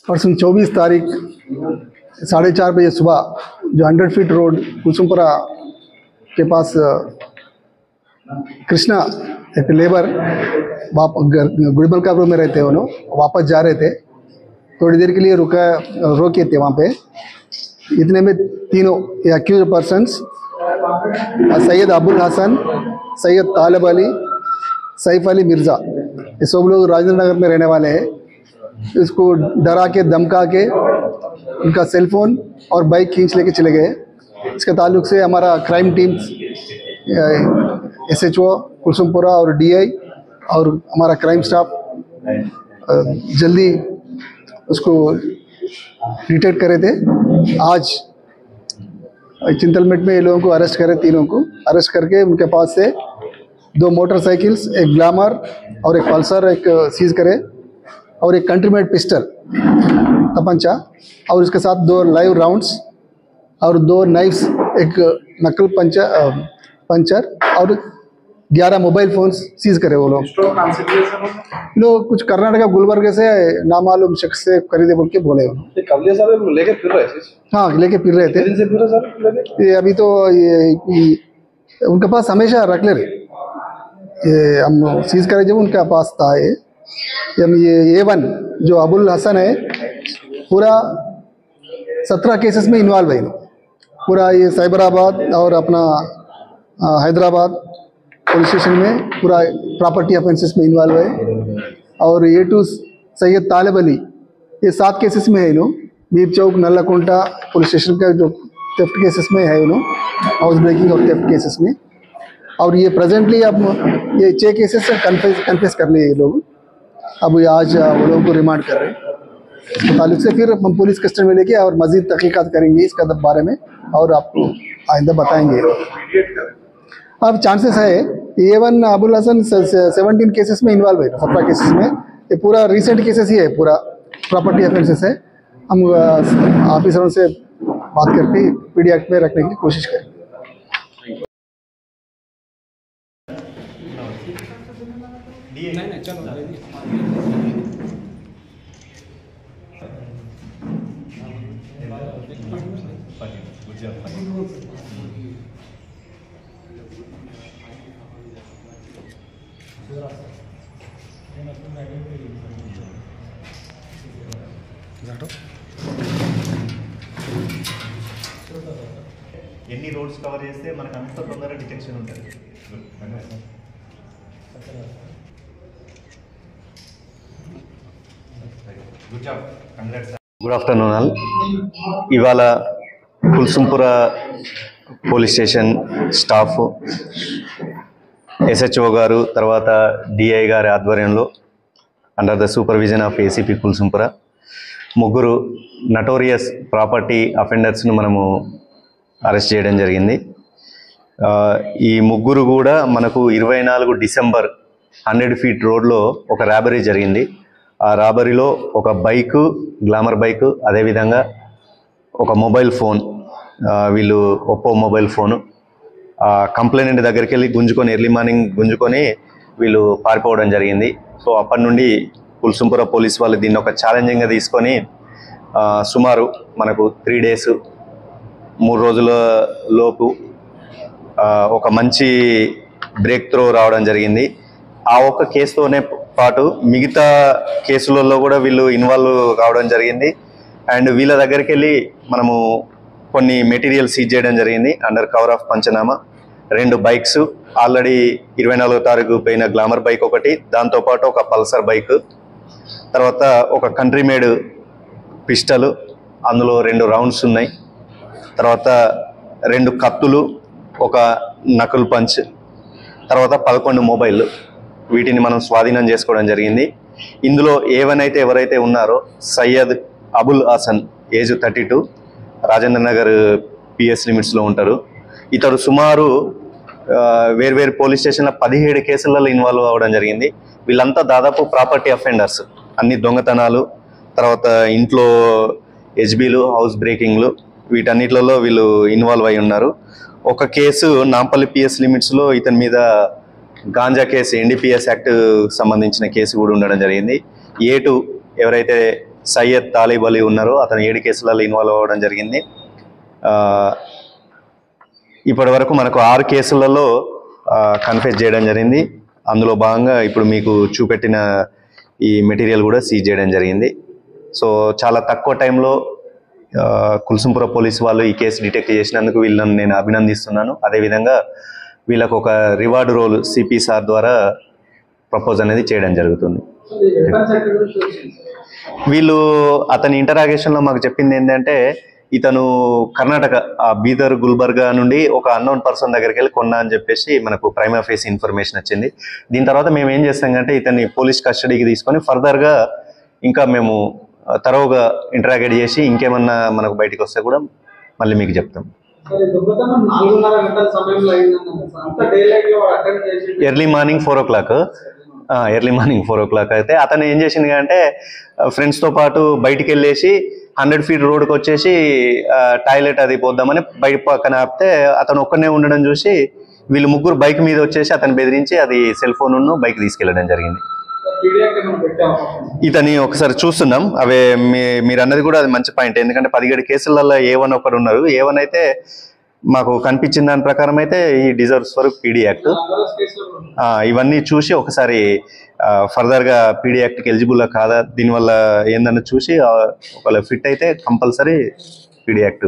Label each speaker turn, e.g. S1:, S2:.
S1: परसों 24 तारीख 4:30 बजे सुबह जो 100 फीट रोड कुसुमपुरा के पास कृष्णा एक लेबर गुड़बलकापुर में रहते हैं, उन्होंने वापस जा रहे थे, थोड़ी देर के लिए रोके थे वहाँ पे। इतने में तीनों एक्यूज पर्सन्स सैयद अबुल हसन, सैयद तालिब अली, सैफ अली मिर्ज़ा, ये सब लोग राजेंद्र नगर में रहने वाले हैं। इसको डरा के धमका के उनका सेलफोन और बाइक खींच लेके चले गए। इसके ताल्लुक से हमारा क्राइम टीम SHO कुसुमपुरा और DI और हमारा क्राइम स्टाफ जल्दी उसको डिटेक्ट करे थे। आज चिंतलमेट में ये लोगों को अरेस्ट करे, तीनों को अरेस्ट करके उनके पास से 2 मोटरसाइकिल्स, एक ग्लैमर और एक पल्सर एक सीज करे और एक कंट्री मेड पिस्टल तपंचा और इसके साथ 2 लाइव राउंड्स और 2 नाइफ्स, एक नकल पंचर और 11 मोबाइल फोन्स सीज करे। वो लोग कुछ कर्नाटक गुलबर्ग से नामालूम शख्स से खरीदे बोल के बोले। उन्होंने
S2: लेके फिर रहे थे।
S1: हाँ, लेके फिर रहे थे। ये अभी तो ये उनके पास हमेशा रख ले रहे, ये हम सीज करे जब उनके पास था। ये A1 जो अबुल हसन है पूरा 17 केसेस में इन्वॉल्व है। पूरा ये साइबराबाद और अपना हैदराबाद पुलिस स्टेशन में पूरा प्रॉपर्टी ऑफेंसेस में इन्वॉल्व है। और A2 सैयद तालिब अली ये 7 केसेस में है। मीर चौक नल्लाकुंटा पुलिस स्टेशन का जो थेफ्ट केसेस में है, हाउस ब्रेकिंग और थेफ्ट केसेस में। और ये प्रेजेंटली अब ये 6 केसेस से कन्फेस कर लिए ये लोग। अब ये आज वो लोगों को रिमांड कर रहे हैं। इसके ताल्लुक से फिर हम पुलिस कस्टडी में लेके और मजीद तहकीकात करेंगे इसका बारे में और आपको आइंदा बताएंगे। अब चांसेस है A1 अबुल हसन 17 केसेस में इन्वॉल्व है, 17 केसेस में। ये पूरा रिसेंट केसेस ही है, पूरा प्रॉपर्टी ऑफेंसेस है। हम ऑफिसरों से बात करके PD एक्ट में रखने की कोशिश करेंगे।
S3: ఎన్ని రోడ్స్ కవర్ చేస్తే మనకు అంత తొందరగా డిటెక్షన్ ఉంటుంది. Good job, congrats.
S4: Good afternoon all. ఇవాళ Kulsumpura police station staff SHO గారు తర్వాత DI గారి ఆధ్వర్యంలో under the supervision of ACP Kulsumpura ముగ్గురు నటోరియస్ ప్రాపర్టీ అఫెండర్స్ను మనము అరెస్ట్ చేయడం జరిగింది. ఈ ముగ్గురు కూడా మనకు 24 డిసెంబర్ 100 ఫీట్ రోడ్లో ఒక రాబరీ జరిగింది. ఆ రాబరీలో ఒక బైకు, గ్లామర్ బైకు, అదేవిధంగా ఒక మొబైల్ ఫోన్, వీళ్ళు ఒప్పో మొబైల్ ఫోను కంప్లైనెంట్ దగ్గరికి వెళ్ళి గుంజుకొని ఎర్లీ మార్నింగ్ గుంజుకొని వీళ్ళు పారిపోవడం జరిగింది. సో అప్పటి నుండి కుల్సుంపుర పోలీస్ వాళ్ళు దీన్ని ఒక ఛాలెంజింగ్గా తీసుకొని సుమారు మనకు 3 డేస్ 3 రోజుల లోపు ఒక మంచి బ్రేక్ త్రో రావడం జరిగింది. ఆ ఒక్క కేసుతోనే పాటు మిగతా కేసులలో కూడా వీళ్ళు ఇన్వాల్వ్ కావడం జరిగింది. అండ్ వీళ్ళ దగ్గరికి వెళ్ళి మనము కొన్ని మెటీరియల్ సీజ్ చేయడం జరిగింది under cover of panchanama. 2 bikes, already 24వ తారీఖు పోయిన గ్లామర్ బైక్ ఒకటి, దాంతోపాటు ఒక పల్సర్ బైక్, తర్వాత ఒక కంట్రీ మేడ్ పిస్టల్, అందులో 2 రౌండ్స్ ఉన్నాయి, తర్వాత 2 కత్తులు, ఒక నకుల్ పంచ్, తర్వాత 11 మొబైల్, వీటిని మనం స్వాధీనం చేసుకోవడం జరిగింది. ఇందులో A1 అయితే ఎవరైతే ఉన్నారో సయ్యద్ అబుల్ హసన్, ఏజ్ 32, రాజేంద్ర నగర్ PS లిమిట్స్లో ఉంటారు. ఇతడు సుమారు వేర్వేరు పోలీస్ స్టేషన్ల 17 కేసులలో ఇన్వాల్వ్ అవ్వడం జరిగింది. వీళ్ళంతా దాదాపు ప్రాపర్టీ అఫెండర్స్, అన్ని దొంగతనాలు, తర్వాత ఇంట్లో HBలు, హౌస్ బ్రేకింగ్లు, వీటన్నిటిలో వీళ్ళు ఇన్వాల్వ్ అయి ఉన్నారు. ఒక కేసు నాంపల్లి PS లిమిట్స్లో ఇతని మీద గాంజా కేసు, NDPS యాక్ట్ సంబంధించిన కేసు కూడా ఉండడం జరిగింది. A2 ఎవరైతే సయ్యద్ తాలిబ్ అలీ ఉన్నారు. అతను 7 కేసులలో ఇన్వాల్వ్ అవ్వడం జరిగింది. ఇప్పటి వరకు మనకు 6 కేసులలో కన్ఫెస్ చేయడం జరిగింది. అందులో భాగంగా ఇప్పుడు మీకు చూపెట్టిన ఈ మెటీరియల్ కూడా సీజ్ చేయడం జరిగింది. సో చాలా తక్కువ టైంలో కుల్సుంపుర పోలీసు వాళ్ళు ఈ కేసు డిటెక్ట్ చేసినందుకు వీళ్ళని నేను అభినందిస్తున్నాను. అదేవిధంగా వీళ్ళకు ఒక రివార్డ్ రోల్ సిపి సార్ ద్వారా ప్రపోజ్ అనేది చేయడం జరుగుతుంది. వీళ్ళు అతని ఇంటరాగేషన్లో మాకు చెప్పింది ఏంటంటే ఇతను కర్ణాటక బీదర్ గుల్బర్గా నుండి ఒక అన్నోన్ పర్సన్ దగ్గరికి వెళ్ళి కొన్నా అని చెప్పేసి మనకు ప్రైమా ఫేస్ ఇన్ఫర్మేషన్ వచ్చింది. దీని తర్వాత మేము ఏం చేస్తామంటే ఇతన్ని పోలీస్ కస్టడీకి తీసుకొని ఫర్దర్గా ఇంకా మేము తరోగా ఇంటరాగేట్ చేసి ఇంకేమన్నా మనకు బయటికి వస్తే కూడా మళ్ళీ మీకు చెప్తాం. Early morning 4 o'clock. Early morning 4 o'clock అయితే అతను ఏం చేసింది అంటే ఫ్రెండ్స్తో పాటు బయటికి వెళ్ళేసి 100 feet రోడ్కి వచ్చేసి టాయిలెట్ అది పోద్దామని బయట పక్కన ఆపితే అతను ఒక్కనే ఉండడం చూసి వీళ్ళు ముగ్గురు బైక్ మీద వచ్చేసి అతను బెదిరించి అది సెల్ ఫోన్ బైక్ తీసుకెళ్లడం జరిగింది. ఇతని ఒకసారి చూస్తున్నాం. అవే మీరు అన్నది కూడా అది మంచి పాయింట్. ఎందుకంటే 17 కేసులలో A1 ఒకరు ఉన్నారు. A1 అయితే మాకు కనిపించిన దాని ప్రకారం అయితే ఈ డిజర్వ్స్ ఫర్ పీడీ యాక్ట్. ఇవన్నీ చూసి ఒకసారి ఫర్దర్గా పీడీ యాక్ట్కి ఎలిజిబుల్ కాదా, దీనివల్ల ఏందన్న చూసి ఒకవేళ ఫిట్ అయితే కంపల్సరీ పీడీ యాక్ట్